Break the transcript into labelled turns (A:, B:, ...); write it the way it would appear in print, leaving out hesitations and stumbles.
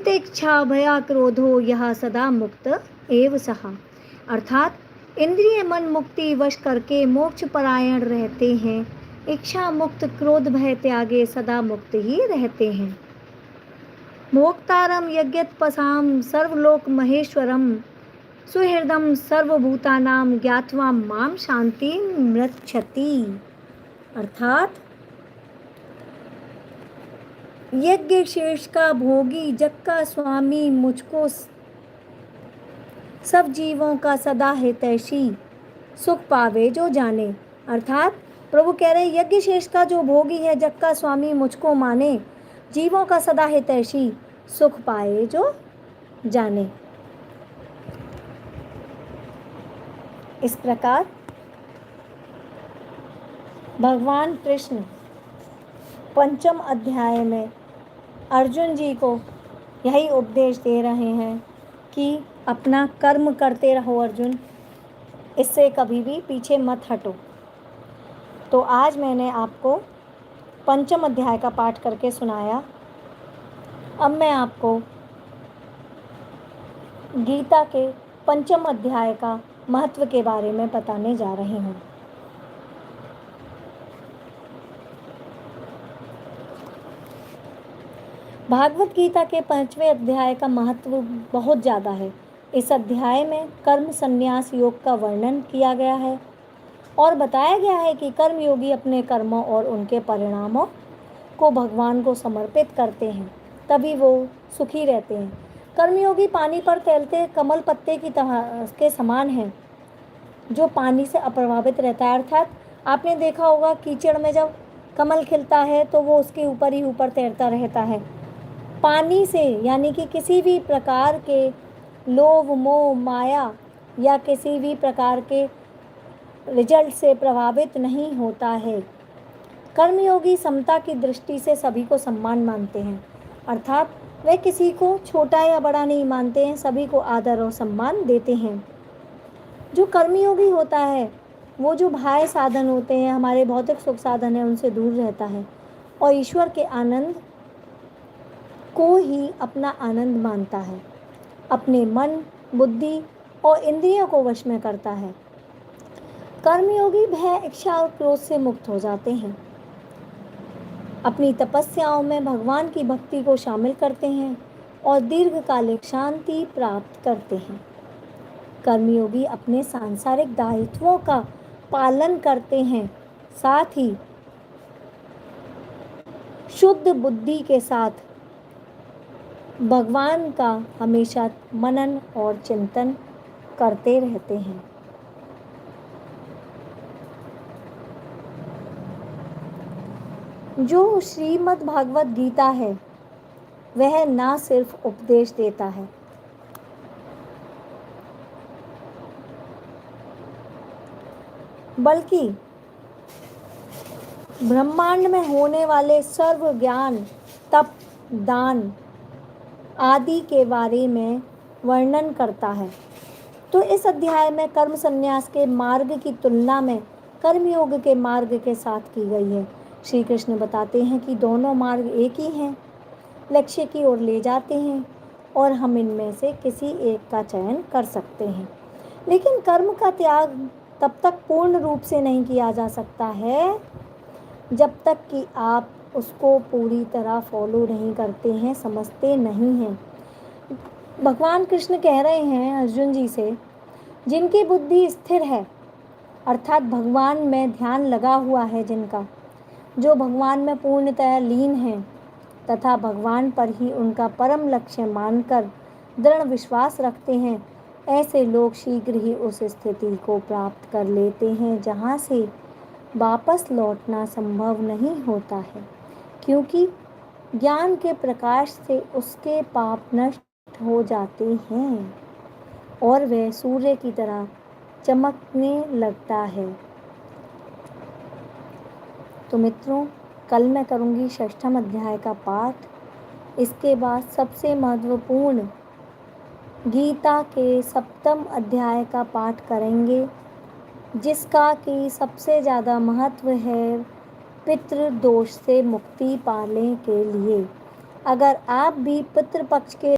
A: तितिक्षा भया क्रोधो यह सदा मुक्त एव सहा। अर्थात इंद्रिय मन मुक्ति वश करके मोक्ष परायण रहते हैं, इच्छा मुक्त क्रोध भय त्यागे सदा मुक्त ही रहते हैं। भोक्तारम यज्ञत्पसाम सर्वलोक महेश्वरम सुहृदम सर्वभूतानाम ज्ञात्वा माम शांति मृच्छति। अर्थात यज्ञ शेष का भोगी जग का स्वामी मुझको सब जीवों का सदा हितैषी सुख पावे जो जाने। अर्थात प्रभु कह रहे यज्ञ शेष का जो भोगी है जग का स्वामी मुझको माने, जीवों का सदा हितैषी सुख पाए जो जाने। इस प्रकार भगवान कृष्ण पंचम अध्याय में अर्जुन जी को यही उपदेश दे रहे हैं कि अपना कर्म करते रहो अर्जुन, इससे कभी भी पीछे मत हटो। तो आज मैंने आपको पंचम अध्याय का पाठ करके सुनाया। अब मैं आपको गीता के पंचम अध्याय का महत्व के बारे में बताने जा रही हूँ। भागवत गीता के 5वें अध्याय का महत्व बहुत ज़्यादा है। इस अध्याय में कर्म संन्यास योग का वर्णन किया गया है और बताया गया है कि कर्मयोगी अपने कर्मों और उनके परिणामों को भगवान को समर्पित करते हैं, तभी वो सुखी रहते हैं। कर्मयोगी पानी पर तैरते कमल पत्ते की तरह के समान है, जो पानी से अप्रभावित रहता है। अर्थात आपने देखा होगा कीचड़ में जब कमल खिलता है तो वो उसके ऊपर ही ऊपर तैरता रहता है, पानी से, यानी कि किसी भी प्रकार के लोभ मोह माया या किसी भी प्रकार के रिजल्ट से प्रभावित नहीं होता है। कर्मयोगी समता की दृष्टि से सभी को सम्मान मानते हैं, अर्थात वे किसी को छोटा या बड़ा नहीं मानते हैं, सभी को आदर और सम्मान देते हैं। जो कर्मयोगी होता है वो जो बाह्य साधन होते हैं, हमारे भौतिक सुख साधन है, उनसे दूर रहता है और ईश्वर के आनंद को ही अपना आनंद मानता है, अपने मन बुद्धि और इंद्रियों को वश में करता है। कर्मयोगी भय इच्छा और क्रोध से मुक्त हो जाते हैं, अपनी तपस्याओं में भगवान की भक्ति को शामिल करते हैं और दीर्घकालिक शांति प्राप्त करते हैं। कर्मयोगी अपने सांसारिक दायित्वों का पालन करते हैं, साथ ही शुद्ध बुद्धि के साथ भगवान का हमेशा मनन और चिंतन करते रहते हैं। जो श्रीमद् भागवत गीता है वह ना सिर्फ उपदेश देता है, बल्कि ब्रह्मांड में होने वाले सर्व ज्ञान तप दान आदि के बारे में वर्णन करता है। तो इस अध्याय में कर्म संन्यास के मार्ग की तुलना में कर्मयोग के मार्ग के साथ की गई है। श्री कृष्ण बताते हैं कि दोनों मार्ग एक ही हैं, लक्ष्य की ओर ले जाते हैं और हम इनमें से किसी एक का चयन कर सकते हैं। लेकिन कर्म का त्याग तब तक पूर्ण रूप से नहीं किया जा सकता है जब तक कि आप उसको पूरी तरह फॉलो नहीं करते हैं, समझते नहीं हैं। भगवान कृष्ण कह रहे हैं अर्जुन जी से, जिनकी बुद्धि स्थिर है, अर्थात भगवान में ध्यान लगा हुआ है, जिनका जो भगवान में पूर्णतः लीन है तथा भगवान पर ही उनका परम लक्ष्य मानकर दृढ़ विश्वास रखते हैं, ऐसे लोग शीघ्र ही उस स्थिति को प्राप्त कर लेते हैं जहाँ से वापस लौटना संभव नहीं होता है, क्योंकि ज्ञान के प्रकाश से उसके पाप नष्ट हो जाते हैं और वह सूर्य की तरह चमकने लगता है। तो मित्रों, कल मैं करूँगी 6ठम अध्याय का पाठ। इसके बाद सबसे महत्वपूर्ण गीता के 7वें अध्याय का पाठ करेंगे, जिसका कि सबसे ज़्यादा महत्व है पितृ दोष से मुक्ति पाने के लिए। अगर आप भी पितृपक्ष के